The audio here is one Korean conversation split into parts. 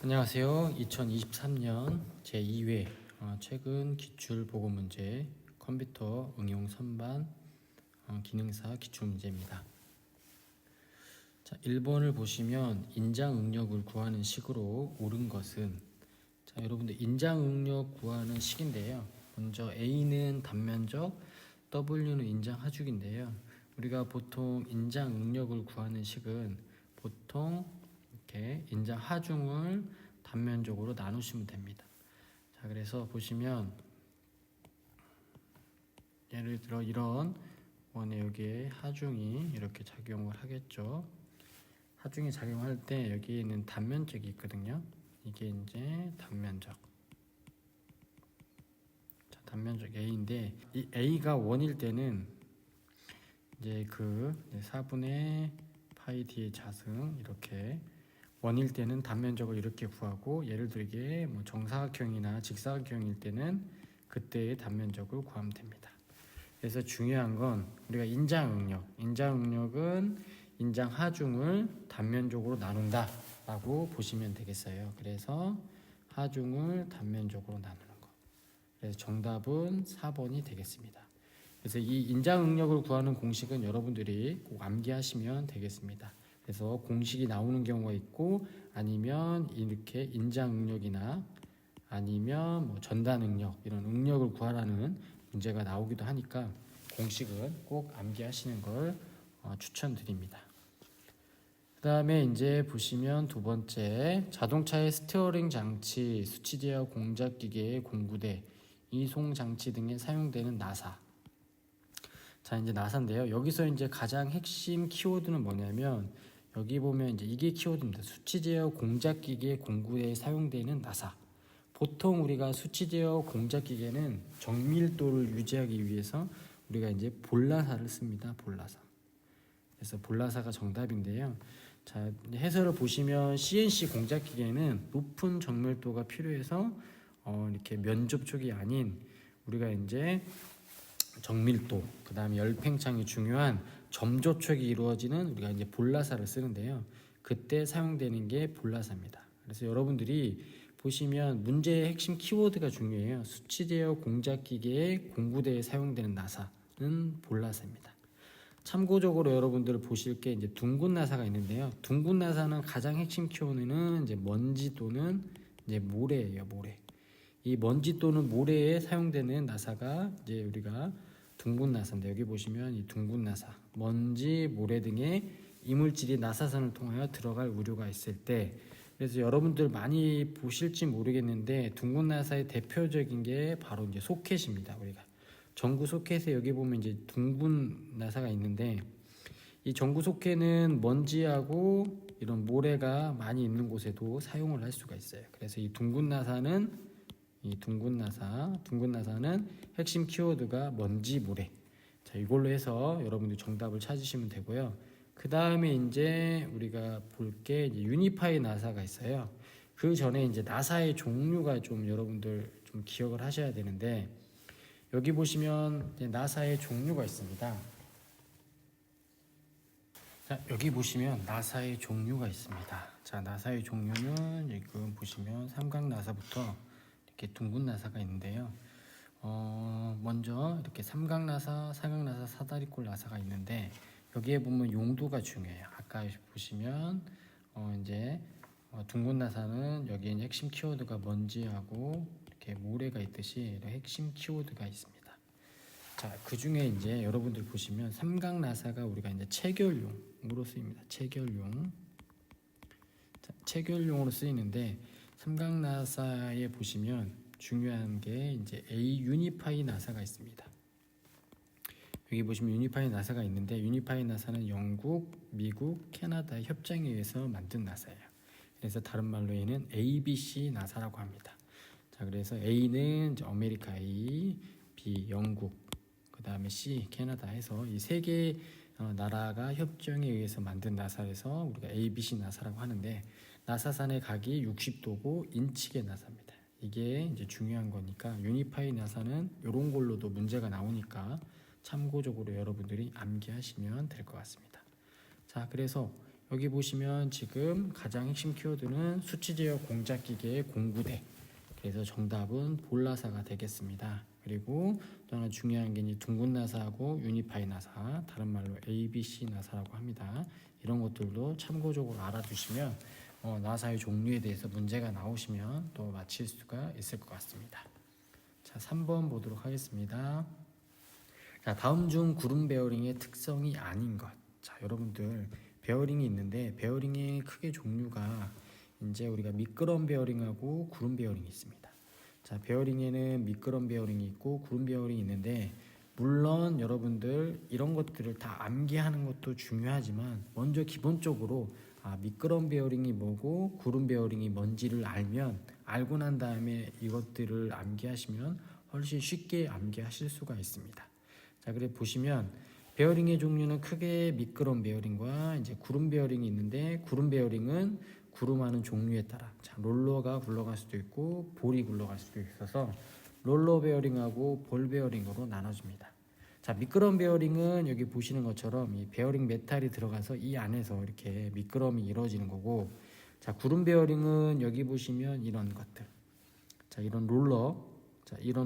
안녕하세요. 2023년 제2회 최근 기출보고문제 컴퓨터 응용 선반 기능사 기출문제입니다. 자, 1번을 보시면 인장응력을 구하는 식으로 옳은 것은, 자, 여러분들 인장응력 구하는 식인데요. 먼저 A는 단면적, W는 인장하중인데요. 우리가 보통 인장응력을 구하는 식은 보통 이렇게 인장하중을 단면적으로 나누시면 됩니다. 자, 그래서 보시면 예를 들어 이런 원에 여기에 하중이 이렇게 작용을 하겠죠. 하중이 작용할 때 여기에 있는 단면적이 있거든요. 이게 이제 단면적. 자, 단면적 A인데 이 A가 원일 때는 이제 그 4분의 파이 D의 자승 이렇게 원일 때는 단면적을 이렇게 구하고, 예를 들게 뭐 정사각형이나 직사각형일 때는 그때의 단면적을 구하면 됩니다. 그래서 중요한 건 우리가 인장응력은 인장하중을 단면적으로 나눈다 라고 보시면 되겠어요. 그래서 하중을 단면적으로 나누는 거. 그래서 정답은 4번이 되겠습니다. 그래서 이 인장응력을 구하는 공식은 여러분들이 꼭 암기하시면 되겠습니다. 그래서 공식이 나오는 경우가 있고, 아니면 이렇게 인장응력이나 아니면 뭐 전단응력, 이런 응력을 구하라는 문제가 나오기도 하니까 공식은 꼭 암기하시는 걸 추천드립니다. 그 다음에 이제 보시면 두 번째, 자동차의 스티어링 장치, 수치 제어 공작 기계의 공구대, 이송 장치 등에 사용되는 나사. 자, 이제 나사인데요. 여기서 이제 가장 핵심 키워드는 뭐냐면, 여기 보면 이제 이게 키워드입니다. 수치 제어 공작 기계 공구대에 사용되는 나사. 보통 우리가 수치 제어 공작 기계는 정밀도를 유지하기 위해서 우리가 이제 볼나사를 씁니다. 볼나사. 그래서 볼나사가 정답인데요. 자, 해설을 보시면 CNC 공작 기계는 높은 정밀도가 필요해서 이렇게 면접촉이 아닌 우리가 이제 정밀도, 그 다음에 열팽창이 중요한 점조촉이 이루어지는 우리가 이제 볼나사를 쓰는데요. 그때 사용되는 게 볼나사입니다. 그래서 여러분들이 보시면 문제의 핵심 키워드가 중요해요. 수치 제어 공작 기계의 공구대에 사용되는 나사는 볼나사입니다. 참고적으로 여러분들 보실 게 이제 둥근 나사가 있는데요. 둥근 나사는 가장 핵심 키워드는 이제 먼지 또는 이제 모래예요. 모래. 이 먼지 또는 모래에 사용되는 나사가 이제 우리가 둥근 나사인데, 여기 보시면 이 둥근 나사, 먼지, 모래 등의 이물질이 나사선을 통하여 들어갈 우려가 있을 때, 그래서 여러분들 많이 보실지 모르겠는데 둥근 나사의 대표적인 게 바로 이제 소켓입니다. 우리가 전구 소켓에 여기 보면 이제 둥근 나사가 있는데, 이 전구 소켓은 먼지하고 이런 모래가 많이 있는 곳에도 사용을 할 수가 있어요. 그래서 이 둥근 나사는 핵심 키워드가 먼지, 모래. 자, 이걸로 해서 여러분들 정답을 찾으시면 되고요. 그 다음에 이제 우리가 볼 게 유니파이 나사가 있어요. 그 전에 이제 나사의 종류가 좀 여러분들 좀 기억을 하셔야 되는데, 여기 보시면 이제 나사의 종류가 있습니다. 자, 여기 보시면 나사의 종류가 있습니다. 자, 나사의 종류는 지금 보시면 삼각 나사부터 이렇게 둥근 나사가 있는데요. 먼저 이렇게 삼각 나사, 사각 나사, 사다리꼴 나사가 있는데, 여기에 보면 용도가 중요해요. 아까 보시면 이제 둥근 나사는 여기에 핵심 키워드가 먼지하고 이렇게 모래가 있듯이 이런 핵심 키워드가 있습니다. 자, 그 중에 이제 여러분들 보시면 삼각 나사가 우리가 이제 체결용으로 쓰입니다. 체결용으로 쓰이는데, 삼각 나사에 보시면 중요한 게 이제 A 유니파이 나사가 있습니다. 여기 보시면 유니파이 나사가 있는데, 유니파이 나사는 영국, 미국, 캐나다의 협정에 의해서 만든 나사예요. 그래서 다른 말로 얘는 ABC 나사라고 합니다. 자, 그래서 A는 이제 아메리카 A, B 영국, 그 다음에 C 캐나다 해서 이 세 개의 나라가 협정에 의해서 만든 나사에서 우리가 ABC 나사라고 하는데, 나사산의 각이 60도고 인치계 나사입니다. 이게 이제 중요한 거니까 유니파이 나사는 이런 걸로도 문제가 나오니까 참고적으로 여러분들이 암기하시면 될 것 같습니다. 자, 그래서 여기 보시면 지금 가장 핵심 키워드는 수치 제어 공작 기계의 공구대. 그래서 정답은 볼나사가 되겠습니다. 그리고 또 하나 중요한 게 이제 둥근 나사하고 유니파이 나사, 다른 말로 ABC 나사라고 합니다. 이런 것들도 참고적으로 알아두시면 나사의 종류에 대해서 문제가 나오시면 또 맞힐 수가 있을 것 같습니다. 자, 3번 보도록 하겠습니다. 자, 다음 중 구름 베어링의 특성이 아닌 것. 자, 여러분들 베어링이 있는데 베어링의 크게 종류가 이제 우리가 미끄럼 베어링하고 구름 베어링이 있습니다. 자, 베어링에는 미끄럼 베어링이 있고 구름 베어링이 있는데 물론 여러분들 이런 것들을 다 암기하는 것도 중요하지만 먼저 기본적으로 미끄럼 베어링이 뭐고 구름 베어링이 뭔지를 알고 난 다음에 이것들을 암기하시면 훨씬 쉽게 암기하실 수가 있습니다. 자, 그래 보시면 베어링의 종류는 크게 미끄럼 베어링과 이제 구름 베어링이 있는데 구름 베어링은 구름하는 종류에 따라 롤러가 굴러갈 수도 있고 볼이 굴러갈 수도 있어서 롤러 베어링하고 볼 베어링으로 나눠집니다. 자, 미끄럼 베어링은 여기 보시는 것처럼 이 베어링 메탈이 들어가서 이 안에서 이렇게 미끄럼이 이루어지는 거고, 자, 구름 베어링은 여기 보시면 이런 것들, 자, 이런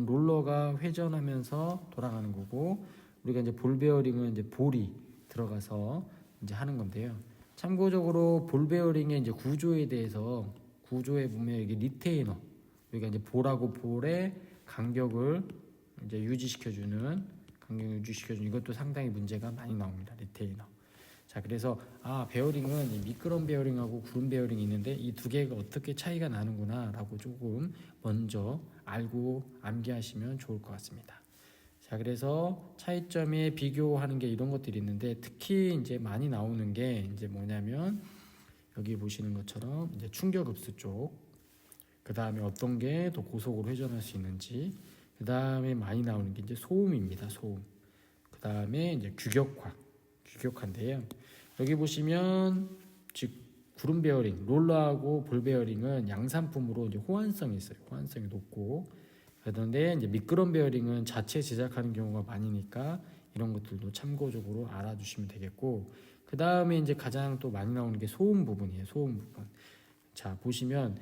롤러가 회전하면서 돌아가는 거고, 우리가 이제 볼 베어링은 이제 볼이 들어가서 이제 하는 건데요. 참고적으로 볼 베어링의 이제 구조에 대해서 구조에 보면 여기 리테이너, 여기가 이제 볼하고 볼의 간격을 이제 유지시켜주는 이것도 상당히 문제가 많이 나옵니다. 리테이너. 자, 그래서 베어링은 이 미끄럼 베어링하고 구름 베어링이 있는데 이 두 개가 어떻게 차이가 나는구나라고 조금 먼저 알고 암기하시면 좋을 것 같습니다. 자, 그래서 차이점에 비교하는 게 이런 것들이 있는데 특히 이제 많이 나오는 게 이제 뭐냐면 여기 보시는 것처럼 이제 충격 흡수 쪽, 그 다음에 어떤 게 더 고속으로 회전할 수 있는지, 그 다음에 많이 나오는 게 이제 소음입니다. 소음. 그 다음에 이제 규격화인데요. 여기 보시면 즉 구름 베어링, 롤러하고 볼 베어링은 양산품으로 이제 호환성이 있어요. 호환성이 높고, 그런데 이제 미끄럼 베어링은 자체 제작하는 경우가 많으니까 이런 것들도 참고적으로 알아두시면 되겠고, 그 다음에 이제 가장 또 많이 나오는 게 소음 부분이에요. 소음 부분. 자, 보시면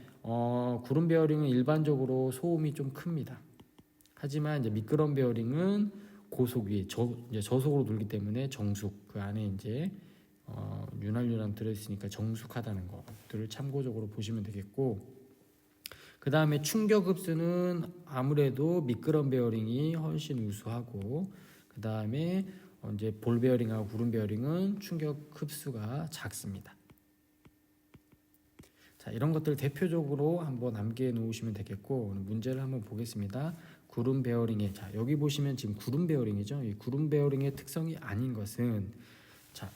구름 베어링은 일반적으로 소음이 좀 큽니다. 하지만 이제 미끄럼 베어링은 고속이 이제 저속으로 돌기 때문에 정숙, 그 안에 이제 윤활유랑 들어있으니까 정숙하다는 것들을 참고적으로 보시면 되겠고, 그 다음에 충격 흡수는 아무래도 미끄럼 베어링이 훨씬 우수하고, 그 다음에 이제 볼 베어링하고 구름 베어링은 충격 흡수가 작습니다. 자, 이런 것들 대표적으로 한번 암기해 놓으시면 되겠고, 문제를 한번 보겠습니다. 구름 베어링의, 자, 여기 보시면 지금 구름 베어링이죠. 이 구름 베어링의 특성이 아닌 것은, 자,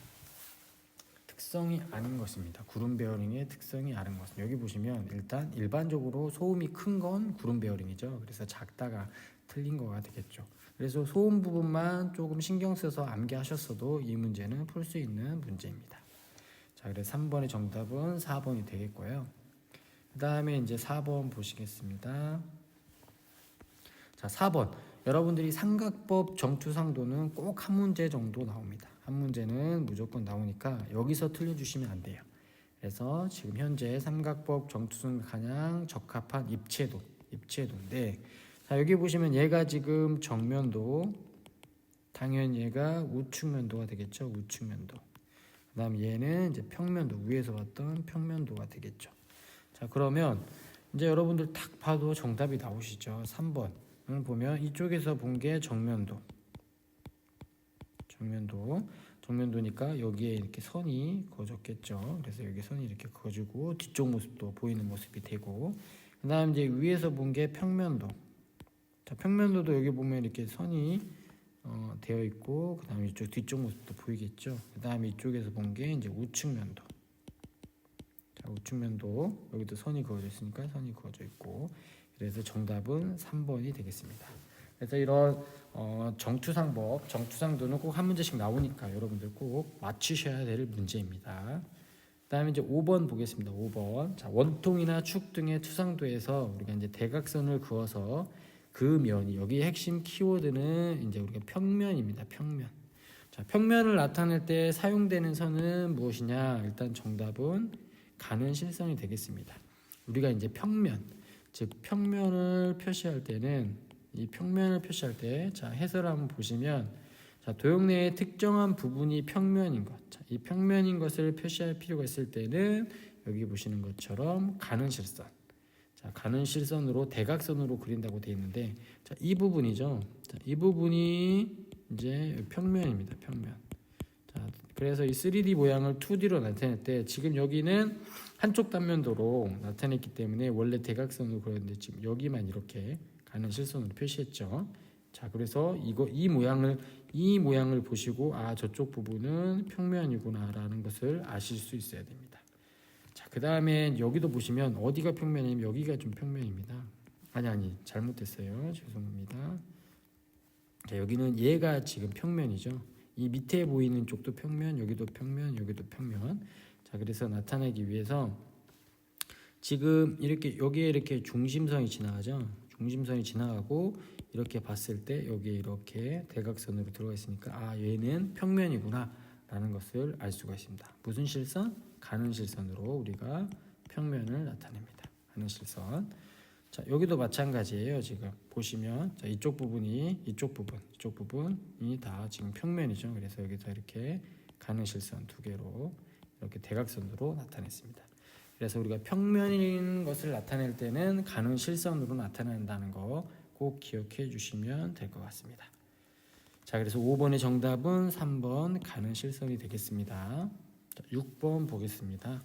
특성이 아닌 것입니다. 구름 베어링의 특성이 아닌 것은 여기 보시면 일단 일반적으로 소음이 큰 건 구름 베어링이죠. 그래서 작다가 틀린 거가 되겠죠. 그래서 소음 부분만 조금 신경 써서 암기하셨어도 이 문제는 풀 수 있는 문제입니다. 자, 그래서 3번의 정답은 4번이 되겠고요. 그 다음에 이제 4번 보시겠습니다. 자, 4번. 여러분들이 삼각법 정투상도는 꼭 한 문제 정도 나옵니다. 한 문제는 무조건 나오니까 여기서 틀려주시면 안 돼요. 그래서 지금 현재 삼각법 정투상 가장 적합한 입체도인데, 자, 여기 보시면 얘가 지금 정면도, 당연히 얘가 우측면도가 되겠죠. 우측면도. 그 다음 얘는 이제 평면도, 위에서 봤던 평면도가 되겠죠. 자, 그러면 이제 여러분들 딱 봐도 정답이 나오시죠. 3번을 보면 이쪽에서 본 게 정면도니까 여기에 이렇게 선이 그어졌겠죠. 그래서 여기 선이 이렇게 그어지고 뒤쪽 모습도 보이는 모습이 되고, 그 다음 이제 위에서 본 게 평면도. 자, 평면도도 여기 보면 이렇게 선이 되어 있고, 그 다음에 이쪽 뒤쪽 모습도 보이겠죠. 그 다음에 이쪽에서 본 게 이제 우측면도. 자, 우측면도 여기도 선이 그어져 있으니까 선이 그어져 있고, 그래서 정답은 3번이 되겠습니다. 그래서 이런 정투상도는 꼭 한 문제씩 나오니까 여러분들 꼭 맞추셔야 될 문제입니다. 그다음에 이제 5번 보겠습니다. 5번. 자, 원통이나 축 등의 투상도에서 우리가 이제 대각선을 그어서 그 면이, 여기 핵심 키워드는 이제 우리가 평면입니다. 자, 평면을 나타낼 때 사용되는 선은 무엇이냐? 일단 정답은 가는 실선이 되겠습니다. 우리가 이제 평면, 즉 평면을 표시할 때는 이 평면을 표시할 때, 자, 해설을 한번 보시면, 자, 도형 내의 특정한 부분이 평면인 것, 자, 이 평면인 것을 표시할 필요가 있을 때는 여기 보시는 것처럼 가는 실선, 자, 가는 실선으로 대각선으로 그린다고 되어 있는데, 자, 이 부분이죠. 자, 이 부분이 이제 평면입니다. 평면. 자, 그래서 이 3D 모양을 2D로 나타낼 때 지금 여기는 한쪽 단면도로 나타냈기 때문에 원래 대각선으로 그렸는데 지금 여기만 이렇게 가는 실선으로 표시했죠. 자, 그래서 이 모양을 보시고 아, 저쪽 부분은 평면이구나라는 것을 아실 수 있어야 됩니다. 자, 그다음에 여기도 보시면 어디가 평면이냐면 여기가 좀 평면입니다. 아니 잘못됐어요. 죄송합니다. 자, 여기는 얘가 지금 평면이죠. 이 밑에 보이는 쪽도 평면, 여기도 평면, 여기도 평면. 자, 그래서 나타내기 위해서 지금 이렇게 여기에 이렇게 중심선이 지나가죠. 중심선이 지나가고 이렇게 봤을 때 여기에 이렇게 대각선으로 들어가 있으니까 아, 얘는 평면이구나 라는 것을 알 수가 있습니다. 무슨 실선? 가는 실선으로 우리가 평면을 나타냅니다. 가는 실선. 자, 여기도 마찬가지예요. 지금 보시면 자, 이쪽 부분이 다 지금 평면이죠. 그래서 여기서 이렇게 가는 실선 2개로 이렇게 대각선으로 나타냈습니다. 그래서 우리가 평면인 것을 나타낼 때는 가는 실선으로 나타낸다는 거 꼭 기억해 주시면 될 것 같습니다. 자, 그래서 5번의 정답은 3번 가는 실선이 되겠습니다. 자, 6번 보겠습니다.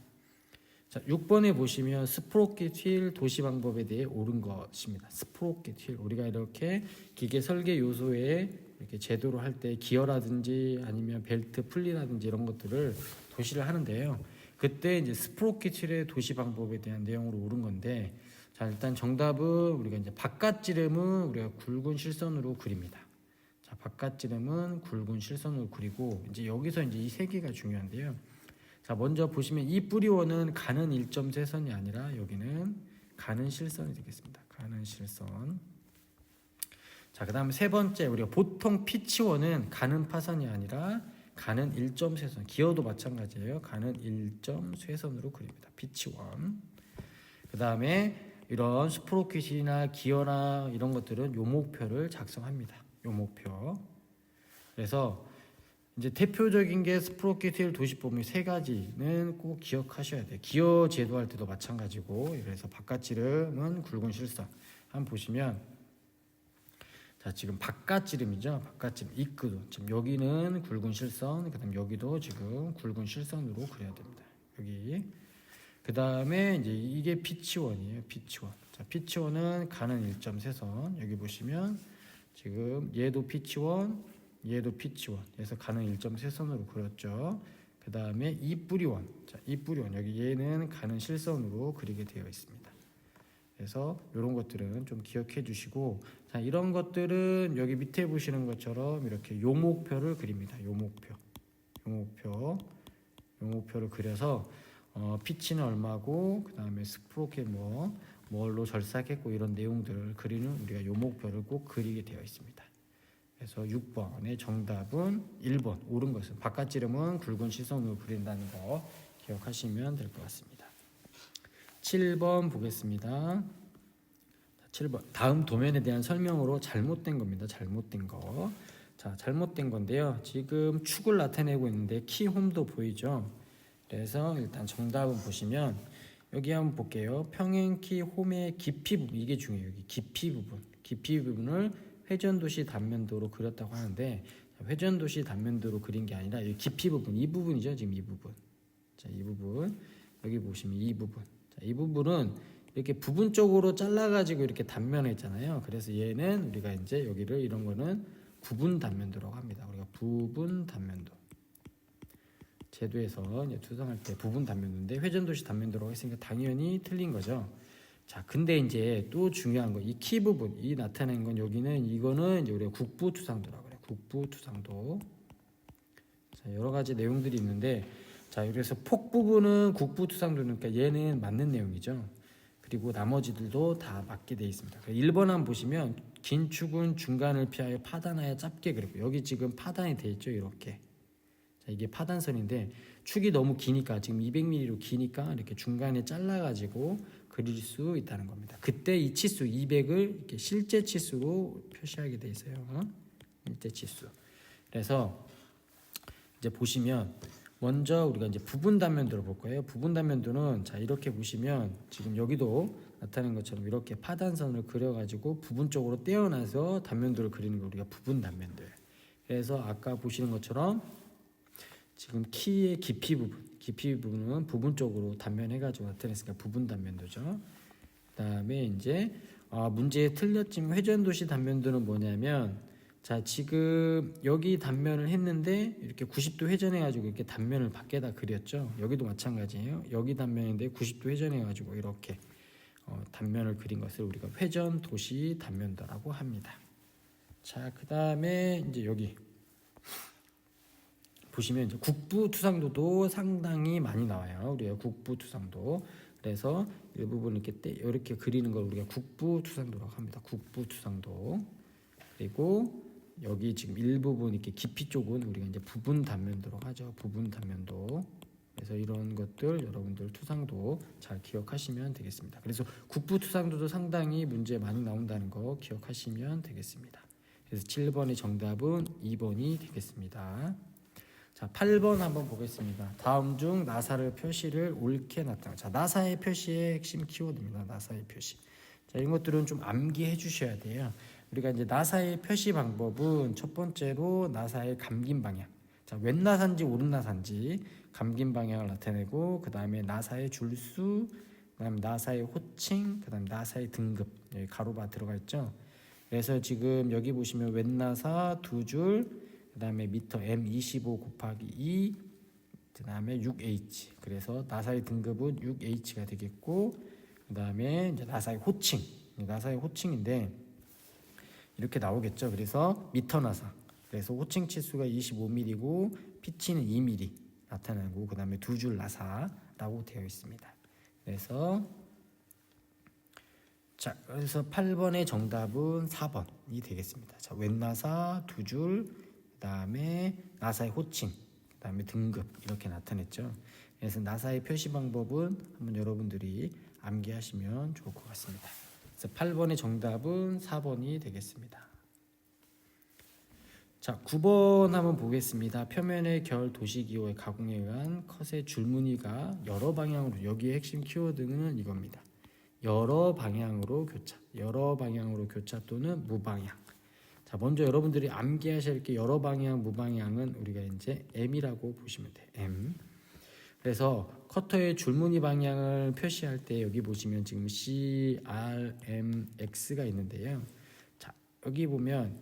자, 6번에 보시면 스프로켓 휠 도시 방법에 대해 옳은 것입니다. 스프로켓 휠, 우리가 이렇게 기계 설계 요소에 이렇게 제도로 할 때 기어라든지 아니면 벨트 풀리라든지 이런 것들을 도시를 하는데요. 그때 이제 스프로켓 휠의 도시 방법에 대한 내용으로 옳은 건데, 자, 일단 정답은 우리가 이제 바깥 지름은 우리가 굵은 실선으로 그립니다. 자, 바깥 지름은 굵은 실선으로 그리고 이제 여기서 이제 이 세 개가 중요한데요. 자, 먼저 보시면 이 뿌리원은 가는 1.3선이 아니라 여기는 가는 실선이 되겠습니다. 가는 실선. 자, 그 다음에 세 번째, 우리가 보통 피치원은 가는 파선이 아니라 가는 1.3선. 기어도 마찬가지예요. 가는 1.3선으로 그립니다. 피치원. 그 다음에 이런 스프로켓이나 기어나 이런 것들은 요목표를 작성합니다. 요목표. 그래서 이제 대표적인 게 스프로켓 휠 도시법의 세 가지는 꼭 기억하셔야 돼요. 기어 제도할 때도 마찬가지고, 그래서 바깥 지름은 굵은 실선. 한번 보시면, 자, 지금 바깥 지름이죠. 바깥 지름 이끄도 지금 여기는 굵은 실선, 그다음 여기도 지금 굵은 실선으로 그려야 됩니다. 여기. 그다음에 이제 이게 피치원이에요. 피치원. 자, 피치원은 가는 1.3선. 여기 보시면 지금 얘도 피치원. 그래서 가는 1.3선으로 그렸죠. 그 다음에 이 뿌리원. 자, 이 뿌리원. 여기 얘는 가는 실선으로 그리게 되어 있습니다. 그래서 이런 것들은 좀 기억해 주시고, 자, 이런 것들은 여기 밑에 보시는 것처럼 이렇게 요목표를 그립니다. 요목표를 그려서 피치는 얼마고, 그 다음에 스프로켓 뭘로 절삭했고 이런 내용들을 그리는 우리가 요목표를 꼭 그리게 되어 있습니다. 그래서 6번의 정답은 1번, 옳은 것은 바깥 지름은 굵은 실선으로 그린다는 거 기억하시면 될 것 같습니다. 7번 보겠습니다. 7번, 다음 도면에 대한 설명으로 잘못된 겁니다. 잘못된 거. 자, 잘못된 건데요. 지금 축을 나타내고 있는데 키홈도 보이죠. 그래서 일단 정답은 보시면 여기 한번 볼게요. 평행키 홈의 깊이 부분, 이게 중요해요. 여기 깊이 부분을 회전도시 단면도로 그렸다고 하는데, 회전도시 단면도로 그린 게 아니라 이 깊이 부분, 이 부분이죠. 지금 이 부분. 자, 이 부분. 여기 보시면 이 부분. 자, 이 부분은 이렇게 부분적으로 잘라가지고 이렇게 단면에 있잖아요. 그래서 얘는 우리가 이제 여기를 이런 거는 부분 단면도라고 합니다. 우리가 부분 단면도. 제도에서 이제 투성할 때 부분 단면도인데 회전도시 단면도라고 했으니까 당연히 틀린 거죠. 자, 근데 이제 또 중요한 거, 이 키 부분, 이 나타낸 건 이거는 이제 우리가 국부투상도라고 그래요. 국부투상도. 자, 여러 가지 내용들이 있는데, 자, 그래서 폭 부분은 국부투상도니까 얘는 맞는 내용이죠. 그리고 나머지들도 다 맞게 되어 있습니다. 1번 한번 보시면 긴 축은 중간을 피하여 파단하여 짧게 그리고 여기 지금 파단이 되어 있죠. 이렇게. 자, 이게 파단선인데 축이 너무 기니까 지금 200mm로 기니까 이렇게 중간에 잘라가지고 그릴 수 있다는 겁니다. 그때 이 치수 200을 이렇게 실제 치수로 표시하게 되어 있어요. 실제 치수. 그래서 이제 보시면 먼저 우리가 이제 부분 단면도를 볼 거예요. 부분 단면도는 자 이렇게 보시면 지금 여기도 나타낸 것처럼 이렇게 파단선을 그려가지고 부분적으로 떼어놔서 단면도를 그리는 거 우리가 부분 단면도예요. 그래서 아까 보시는 것처럼 지금 키의 깊이 부분은 부분적으로 단면해가지고 나타냈으니까 부분 단면도죠. 그다음에 이제 문제에 틀렸지만 회전도시 단면도는 뭐냐면 자 지금 여기 단면을 했는데 이렇게 90도 회전해가지고 이렇게 단면을 밖에다 그렸죠. 여기도 마찬가지예요. 여기 단면인데 90도 회전해가지고 이렇게 단면을 그린 것을 우리가 회전도시 단면도라고 합니다. 자 그다음에 이제 여기 보시면 이제 국부투상도도 상당히 많이 나와요. 우리가 국부투상도. 그래서 일부분 이렇게 그리는 걸 우리가 국부투상도라고 합니다. 국부투상도. 그리고 여기 지금 일부분 이렇게 깊이 쪽은 우리가 이제 부분 단면도라고 하죠. 부분 단면도. 그래서 이런 것들 여러분들 투상도 잘 기억하시면 되겠습니다. 그래서 국부투상도도 상당히 문제 많이 나온다는 거 기억하시면 되겠습니다. 그래서 7번의 정답은 2번이 되겠습니다. 자, 8번 한번 보겠습니다. 다음 중 나사를 표시를 옳게 나타내. 자, 나사의 표시의 핵심 키워드입니다. 나사의 표시. 자, 이런 것들은 좀 암기해 주셔야 돼요. 우리가 이제 나사의 표시 방법은 첫 번째로 나사의 감긴 방향. 자, 왼 나사인지 오른 나사인지 감긴 방향을 나타내고 그다음에 나사의 줄수, 그다음에 나사의 호칭, 그다음에 나사의 등급. 여기 가로바 들어가 있죠. 그래서 지금 여기 보시면 왼 나사 두 줄, 그다음에 미터 M25 곱하기 2, 그다음에 6H. 그래서 나사의 등급은 6H가 되겠고, 그다음에 이제 나사의 호칭. 나사의 호칭인데 이렇게 나오겠죠. 그래서 미터 나사. 그래서 호칭 치수가 25mm고 피치는 2mm 나타나고 그다음에 두 줄 나사라고 되어 있습니다. 그래서 자, 그래서 8번의 정답은 4번이 되겠습니다. 자, 왼 나사 두 줄, 그다음에 나사의 호칭, 그다음에 등급 이렇게 나타냈죠. 그래서 나사의 표시 방법은 한번 여러분들이 암기하시면 좋을 것 같습니다. 그래서 8번의 정답은 4번이 되겠습니다. 자, 9번 한번 보겠습니다. 표면의 결 도시기호의 가공에 의한 컷의 줄무늬가 여러 방향으로, 여기에 핵심 키워드는 이겁니다. 여러 방향으로 교차, 여러 방향으로 교차 또는 무방향. 자, 먼저 여러분들이 암기하셔야 할 게 여러 방향, 무방향은 우리가 이제 M이라고 보시면 돼요. M. 그래서 커터의 줄무늬 방향을 표시할 때 여기 보시면 지금 C, R, M, X가 있는데요. 자, 여기 보면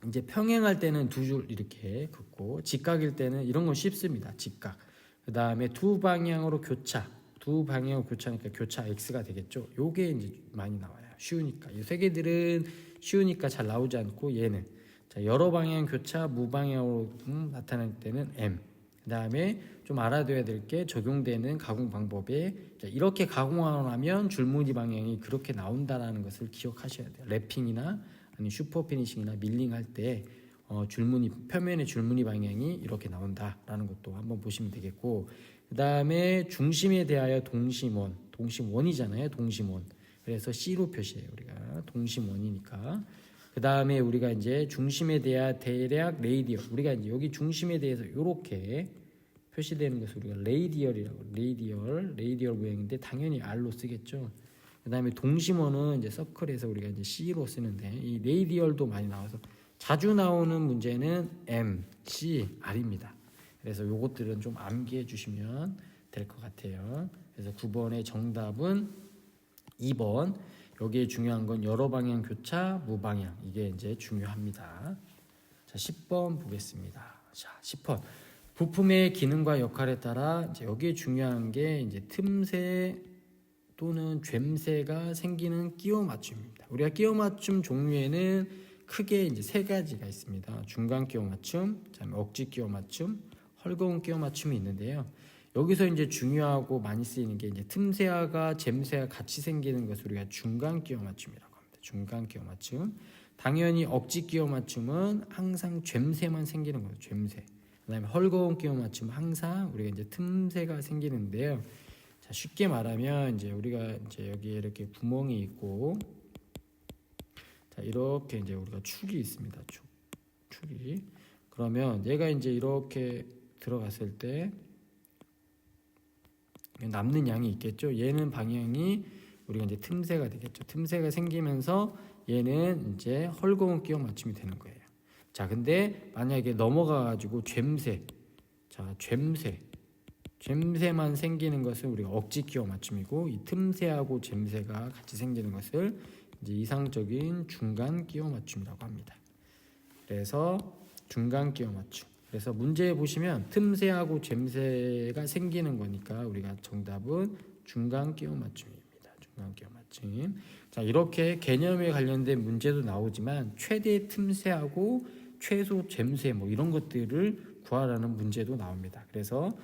이제 평행할 때는 두 줄 이렇게 긋고 직각일 때는 이런 건 쉽습니다. 직각. 그 다음에 두 방향으로 교차. 두 방향으로 교차니까 교차 X가 되겠죠. 요게 이제 많이 나와요. 쉬우니까. 이 세 개들은 쉬우니까 잘 나오지 않고 얘는 자, 여러 방향 교차 무방향으로 나타날 때는 M. 그 다음에 좀 알아둬야 될 게 적용되는 가공 방법에 자, 이렇게 가공하고 나면 줄무늬 방향이 그렇게 나온다라는 것을 기억하셔야 돼요. 랩핑이나 아니 슈퍼 피니싱이나 밀링 할 때 줄무늬 표면의 줄무늬 방향이 이렇게 나온다라는 것도 한번 보시면 되겠고 그 다음에 중심에 대하여 동심원이잖아요. 동심원. 그래서 C로 표시해요. 우리가 동심원이니까. 그 다음에 우리가 이제 중심에 대한 대략 레이디얼. 우리가 이제 여기 중심에 대해서 이렇게 표시되는 것을 우리가 레이디얼이라고. 레이디얼 모양인데 당연히 R로 쓰겠죠. 그 다음에 동심원은 이제 서클에서 우리가 이제 C로 쓰는데 이 레이디얼도 많이 나와서 자주 나오는 문제는 M, C, R입니다. 그래서 요것들은 좀 암기해 주시면 될 것 같아요. 그래서 9번의 정답은 2번. 여기에 중요한 건 여러 방향 교차, 무방향. 이게 이제 중요합니다. 자, 10번 보겠습니다. 자, 10번. 부품의 기능과 역할에 따라 이제 여기에 중요한 게 이제 틈새 또는 죬새가 생기는 끼워 맞춤입니다. 우리가 끼워 맞춤 종류에는 크게 이제 세 가지가 있습니다. 중간 끼워 맞춤, 그다음에 억지 끼워 맞춤, 헐거운 끼워 맞춤이 있는데요. 여기서 이제 중요하고 많이 쓰이는 게 이제 틈새하가 잼새가 같이 생기는 것을 우리가 중간 끼워 맞춤이라고 합니다. 중간 끼워 맞춤. 당연히 억지 끼워 맞춤은 항상 잼새만 생기는 거예요. 잼새. 그다음에 헐거운 끼워 맞춤은 항상 우리가 이제 틈새가 생기는데요. 자, 쉽게 말하면 이제 우리가 이제 여기에 이렇게 구멍이 있고, 자, 이렇게 이제 우리가 축이 있습니다. 축이. 그러면 얘가 이제 이렇게 들어갔을 때 남는 양이 있겠죠. 얘는 방향이 우리가 이제 틈새가 되겠죠. 틈새가 생기면서 얘는 이제 헐거운 끼워 맞춤이 되는 거예요. 자, 근데 만약에 넘어가 가지고 잼새. 자, 잼새만 생기는 것은 우리가 억지 끼워 맞춤이고, 이 틈새하고 잼새가 같이 생기는 것을 이제 이상적인 중간 끼워 맞춤이라고 합니다. 그래서 중간 끼워 맞춤. 그래서 문제에 보시면 틈새하고 잼새가 생기는 거니까 우리가 정답은 중간 끼워 맞춤입니다. 중간 끼워 맞춤. 자, 이렇게 개념에 관련된 문제도 나오지만 최대 틈새하고 최소 잼새 뭐 이런 것들을 구하라는 문제도 나옵니다. 그래서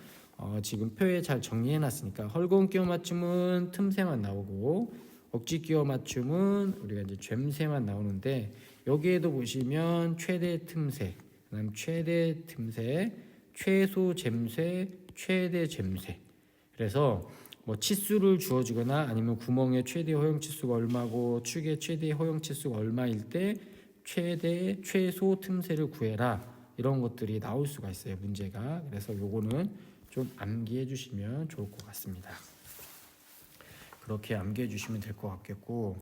지금 표에 잘 정리해 놨으니까 헐거운 끼워 맞춤은 틈새만 나오고 억지 끼워 맞춤은 우리가 이제 잼새만 나오는데, 여기에도 보시면 최대 틈새, 그다음 최대 틈새, 최소 잼새, 최대 잼새. 그래서 뭐 치수를 주어주거나 아니면 구멍의 최대 허용 치수가 얼마고 축의 최대 허용 치수가 얼마일 때 최대 최소 틈새를 구해라, 이런 것들이 나올 수가 있어요, 문제가. 그래서 요거는 좀 암기해 주시면 좋을 것 같습니다. 그렇게 암기해 주시면 될 것 같겠고,